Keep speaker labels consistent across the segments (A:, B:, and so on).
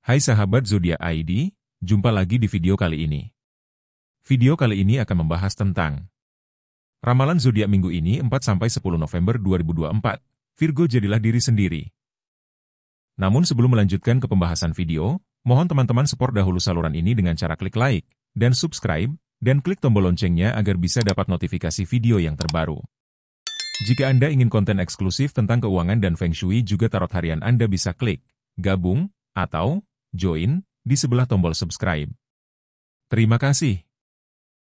A: Hai sahabat Zodiak ID, jumpa lagi di video kali ini. Video kali ini akan membahas tentang ramalan zodiak minggu ini 4-10 November 2024. Virgo, jadilah diri sendiri. Namun sebelum melanjutkan ke pembahasan video, mohon teman-teman support dahulu saluran ini dengan cara klik like dan subscribe, dan klik tombol loncengnya agar bisa dapat notifikasi video yang terbaru. Jika Anda ingin konten eksklusif tentang keuangan dan Feng Shui juga tarot harian, Anda bisa klik gabung atau join di sebelah tombol subscribe. Terima kasih.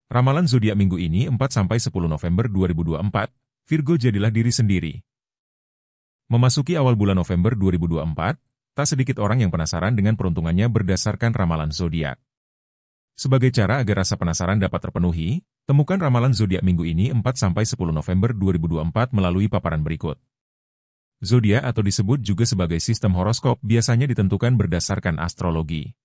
A: Ramalan zodiak minggu ini 4-10 November 2024, Virgo, jadilah diri sendiri. Memasuki awal bulan November 2024, tak sedikit orang yang penasaran dengan peruntungannya berdasarkan ramalan zodiak. Sebagai cara agar rasa penasaran dapat terpenuhi, temukan ramalan zodiak minggu ini 4-10 November 2024 melalui paparan berikut. Zodiak atau disebut juga sebagai sistem horoskop biasanya ditentukan berdasarkan astrologi.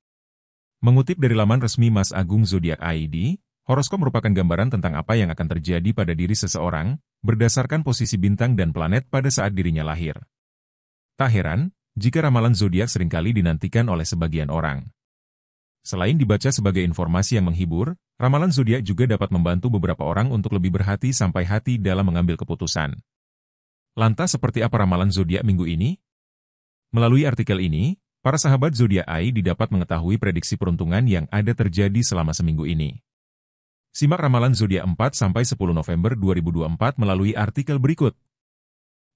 A: Mengutip dari laman resmi Mas Agung Zodiak ID, horoskop merupakan gambaran tentang apa yang akan terjadi pada diri seseorang, berdasarkan posisi bintang dan planet pada saat dirinya lahir. Tak heran, jika ramalan zodiak seringkali dinantikan oleh sebagian orang. Selain dibaca sebagai informasi yang menghibur, ramalan zodiak juga dapat membantu beberapa orang untuk lebih berhati sampai hati dalam mengambil keputusan. Lantas seperti apa ramalan zodiak minggu ini? Melalui artikel ini, para sahabat zodiak ID dapat mengetahui prediksi peruntungan yang ada terjadi selama seminggu ini. Simak ramalan zodiak 4-10 November 2024 melalui artikel berikut.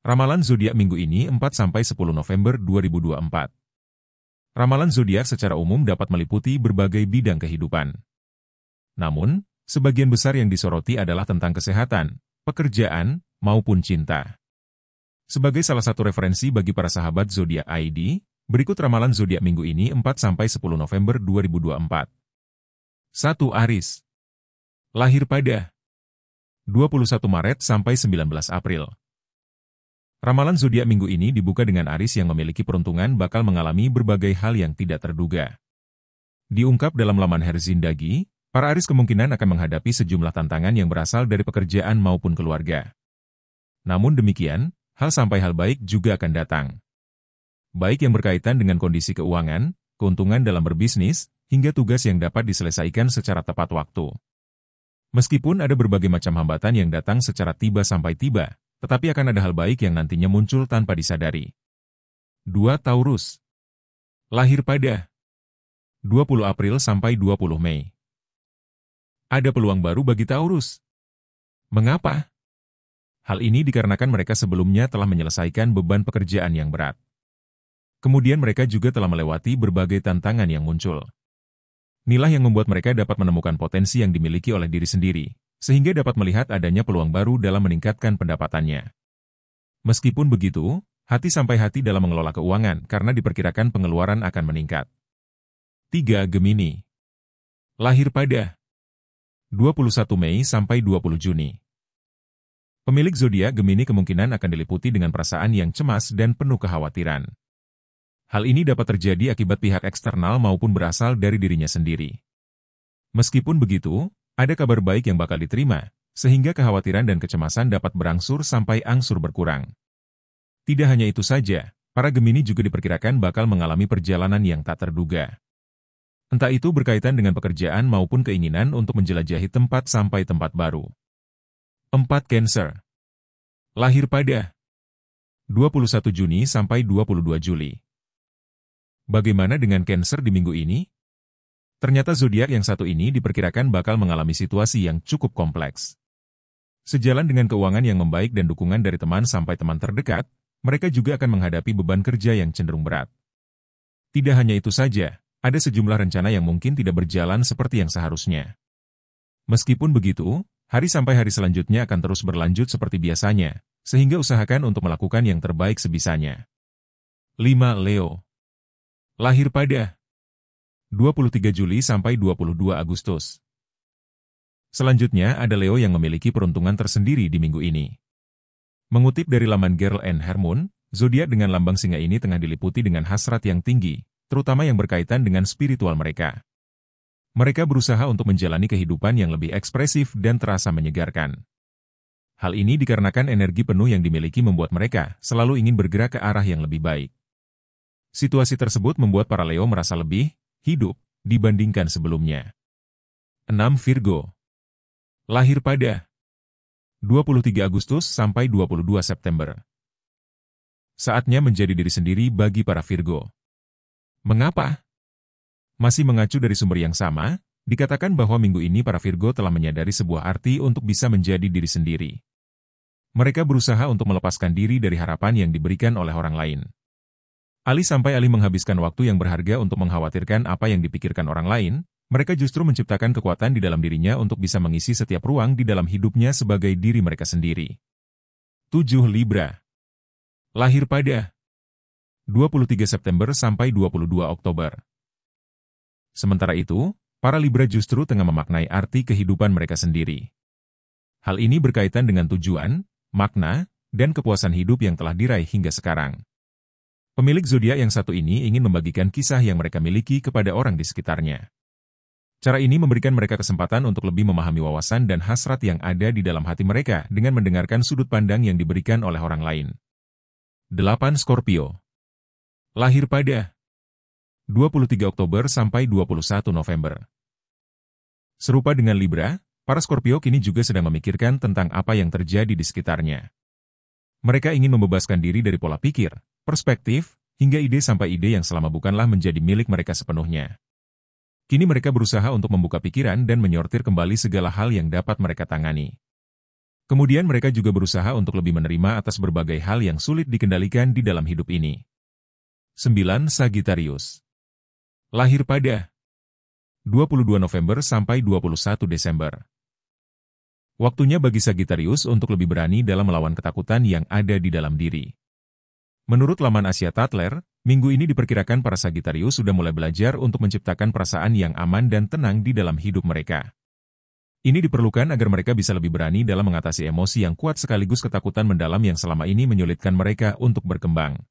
A: Ramalan zodiak minggu ini 4-10 November 2024. Ramalan zodiak secara umum dapat meliputi berbagai bidang kehidupan. Namun, sebagian besar yang disoroti adalah tentang kesehatan, pekerjaan, maupun cinta. Sebagai salah satu referensi bagi para sahabat zodiak ID, berikut ramalan zodiak minggu ini 4-10 November 2024. 1. Aries. Lahir pada 21 Maret sampai 19 April. Ramalan zodiak minggu ini dibuka dengan Aries yang memiliki peruntungan bakal mengalami berbagai hal yang tidak terduga. Diungkap dalam laman Herzindagi, para Aries kemungkinan akan menghadapi sejumlah tantangan yang berasal dari pekerjaan maupun keluarga. Namun demikian, hal sampai hal baik juga akan datang. Baik yang berkaitan dengan kondisi keuangan, keuntungan dalam berbisnis, hingga tugas yang dapat diselesaikan secara tepat waktu. Meskipun ada berbagai macam hambatan yang datang secara tiba sampai tiba, tetapi akan ada hal baik yang nantinya muncul tanpa disadari. 2. Taurus. Lahir pada 20 April sampai 20 Mei. Ada peluang baru bagi Taurus. Mengapa? Hal ini dikarenakan mereka sebelumnya telah menyelesaikan beban pekerjaan yang berat. Kemudian mereka juga telah melewati berbagai tantangan yang muncul. Inilah yang membuat mereka dapat menemukan potensi yang dimiliki oleh diri sendiri, sehingga dapat melihat adanya peluang baru dalam meningkatkan pendapatannya. Meskipun begitu, hati dalam mengelola keuangan karena diperkirakan pengeluaran akan meningkat. 3. Gemini. Lahir pada 21 Mei sampai 20 Juni. Pemilik zodiak Gemini kemungkinan akan diliputi dengan perasaan yang cemas dan penuh kekhawatiran. Hal ini dapat terjadi akibat pihak eksternal maupun berasal dari dirinya sendiri. Meskipun begitu, ada kabar baik yang bakal diterima, sehingga kekhawatiran dan kecemasan dapat berangsur sampai angsur berkurang. Tidak hanya itu saja, para Gemini juga diperkirakan bakal mengalami perjalanan yang tak terduga. Entah itu berkaitan dengan pekerjaan maupun keinginan untuk menjelajahi tempat sampai tempat baru. 4. Cancer. Lahir pada 21 Juni sampai 22 Juli. Bagaimana dengan Cancer di minggu ini? Ternyata zodiak yang satu ini diperkirakan bakal mengalami situasi yang cukup kompleks. Sejalan dengan keuangan yang membaik dan dukungan dari teman sampai teman terdekat, mereka juga akan menghadapi beban kerja yang cenderung berat. Tidak hanya itu saja, ada sejumlah rencana yang mungkin tidak berjalan seperti yang seharusnya. Meskipun begitu, hari sampai hari selanjutnya akan terus berlanjut seperti biasanya, sehingga usahakan untuk melakukan yang terbaik sebisanya. 5. Leo. Lahir pada 23 Juli sampai 22 Agustus. Selanjutnya ada Leo yang memiliki peruntungan tersendiri di minggu ini. Mengutip dari laman Girl and Hormone, zodiak dengan lambang singa ini tengah diliputi dengan hasrat yang tinggi, terutama yang berkaitan dengan spiritual mereka. Mereka berusaha untuk menjalani kehidupan yang lebih ekspresif dan terasa menyegarkan. Hal ini dikarenakan energi penuh yang dimiliki membuat mereka selalu ingin bergerak ke arah yang lebih baik. Situasi tersebut membuat para Leo merasa lebih hidup dibandingkan sebelumnya. 6. Virgo. Lahir pada 23 Agustus sampai 22 September. Saatnya menjadi diri sendiri bagi para Virgo. Mengapa? Masih mengacu dari sumber yang sama, dikatakan bahwa minggu ini para Virgo telah menyadari sebuah arti untuk bisa menjadi diri sendiri. Mereka berusaha untuk melepaskan diri dari harapan yang diberikan oleh orang lain. Alih menghabiskan waktu yang berharga untuk mengkhawatirkan apa yang dipikirkan orang lain, mereka justru menciptakan kekuatan di dalam dirinya untuk bisa mengisi setiap ruang di dalam hidupnya sebagai diri mereka sendiri. 7. Libra. Lahir pada 23 September sampai 22 Oktober. Sementara itu, para Libra justru tengah memaknai arti kehidupan mereka sendiri. Hal ini berkaitan dengan tujuan, makna, dan kepuasan hidup yang telah diraih hingga sekarang. Pemilik zodiak yang satu ini ingin membagikan kisah yang mereka miliki kepada orang di sekitarnya. Cara ini memberikan mereka kesempatan untuk lebih memahami wawasan dan hasrat yang ada di dalam hati mereka dengan mendengarkan sudut pandang yang diberikan oleh orang lain. 8. Scorpio. Lahir pada 23 Oktober sampai 21 November. Serupa dengan Libra, para Scorpio kini juga sedang memikirkan tentang apa yang terjadi di sekitarnya. Mereka ingin membebaskan diri dari pola pikir, perspektif, hingga ide sampai ide yang selama bukanlah menjadi milik mereka sepenuhnya. Kini mereka berusaha untuk membuka pikiran dan menyortir kembali segala hal yang dapat mereka tangani. Kemudian mereka juga berusaha untuk lebih menerima atas berbagai hal yang sulit dikendalikan di dalam hidup ini. 9. Sagittarius. Lahir pada 22 November sampai 21 Desember. Waktunya bagi Sagittarius untuk lebih berani dalam melawan ketakutan yang ada di dalam diri. Menurut laman Asia Tatler, minggu ini diperkirakan para Sagittarius sudah mulai belajar untuk menciptakan perasaan yang aman dan tenang di dalam hidup mereka. Ini diperlukan agar mereka bisa lebih berani dalam mengatasi emosi yang kuat sekaligus ketakutan mendalam yang selama ini menyulitkan mereka untuk berkembang.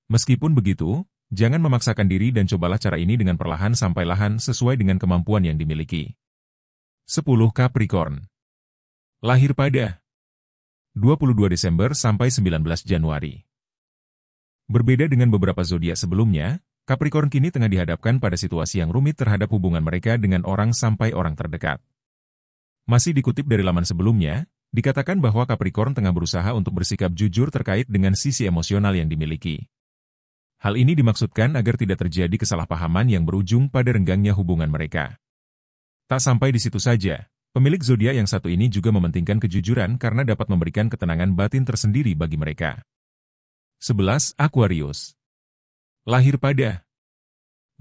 A: Meskipun begitu, jangan memaksakan diri dan cobalah cara ini dengan perlahan sampai lahan sesuai dengan kemampuan yang dimiliki. 10. Capricorn. Lahir pada 22 Desember sampai 19 Januari. Berbeda dengan beberapa zodiak sebelumnya, Capricorn kini tengah dihadapkan pada situasi yang rumit terhadap hubungan mereka dengan orang sampai orang terdekat. Masih dikutip dari laman sebelumnya, dikatakan bahwa Capricorn tengah berusaha untuk bersikap jujur terkait dengan sisi emosional yang dimiliki. Hal ini dimaksudkan agar tidak terjadi kesalahpahaman yang berujung pada renggangnya hubungan mereka. Tak sampai di situ saja, pemilik zodiak yang satu ini juga mementingkan kejujuran karena dapat memberikan ketenangan batin tersendiri bagi mereka. 11. Aquarius. Lahir pada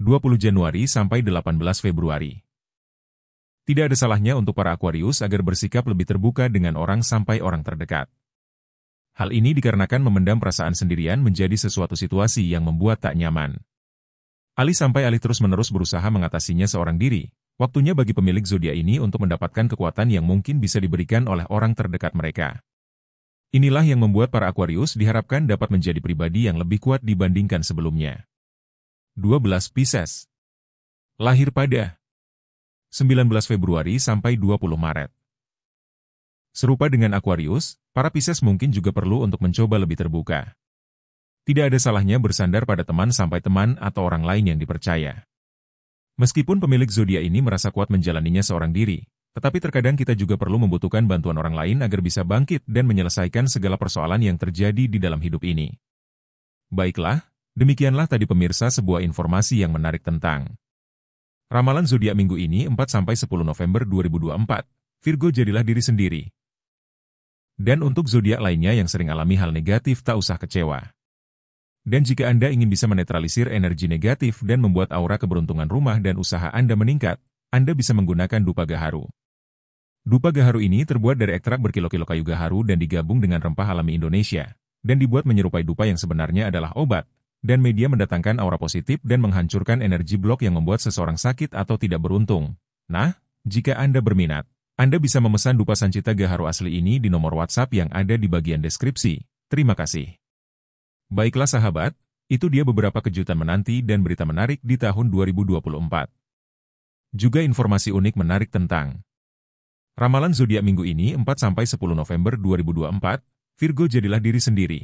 A: 20 Januari sampai 18 Februari. Tidak ada salahnya untuk para Aquarius agar bersikap lebih terbuka dengan orang sampai orang terdekat. Hal ini dikarenakan memendam perasaan sendirian menjadi sesuatu situasi yang membuat tak nyaman. Alih terus-menerus berusaha mengatasinya seorang diri, waktunya bagi pemilik zodiak ini untuk mendapatkan kekuatan yang mungkin bisa diberikan oleh orang terdekat mereka. Inilah yang membuat para Aquarius diharapkan dapat menjadi pribadi yang lebih kuat dibandingkan sebelumnya. 12. Pisces. Lahir pada 19 Februari sampai 20 Maret. Serupa dengan Aquarius, para Pisces mungkin juga perlu untuk mencoba lebih terbuka. Tidak ada salahnya bersandar pada teman sampai teman atau orang lain yang dipercaya. Meskipun pemilik zodiak ini merasa kuat menjalaninya seorang diri, tetapi terkadang kita juga perlu membutuhkan bantuan orang lain agar bisa bangkit dan menyelesaikan segala persoalan yang terjadi di dalam hidup ini. Baiklah, demikianlah tadi pemirsa sebuah informasi yang menarik tentang ramalan zodiak minggu ini 4-10 November 2024, Virgo jadilah diri sendiri. Dan untuk zodiak lainnya yang sering alami hal negatif tak usah kecewa. Dan jika Anda ingin bisa menetralisir energi negatif dan membuat aura keberuntungan rumah dan usaha Anda meningkat, Anda bisa menggunakan dupa gaharu. Dupa gaharu ini terbuat dari ekstrak berkilo-kilo kayu gaharu dan digabung dengan rempah alami Indonesia, dan dibuat menyerupai dupa yang sebenarnya adalah obat, dan media mendatangkan aura positif dan menghancurkan energi blok yang membuat seseorang sakit atau tidak beruntung. Nah, jika Anda berminat, Anda bisa memesan dupa Sancita Gaharu asli ini di nomor WhatsApp yang ada di bagian deskripsi. Terima kasih. Baiklah sahabat, itu dia beberapa kejutan menanti dan berita menarik di tahun 2024. Juga informasi unik menarik tentang ramalan zodiak minggu ini 4-10 November 2024, Virgo jadilah diri sendiri.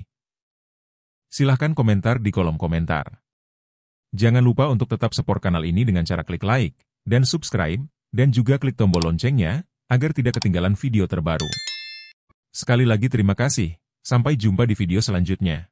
A: Silahkan komentar di kolom komentar. Jangan lupa untuk tetap support kanal ini dengan cara klik like dan subscribe, dan juga klik tombol loncengnya, agar tidak ketinggalan video terbaru. Sekali lagi terima kasih, sampai jumpa di video selanjutnya.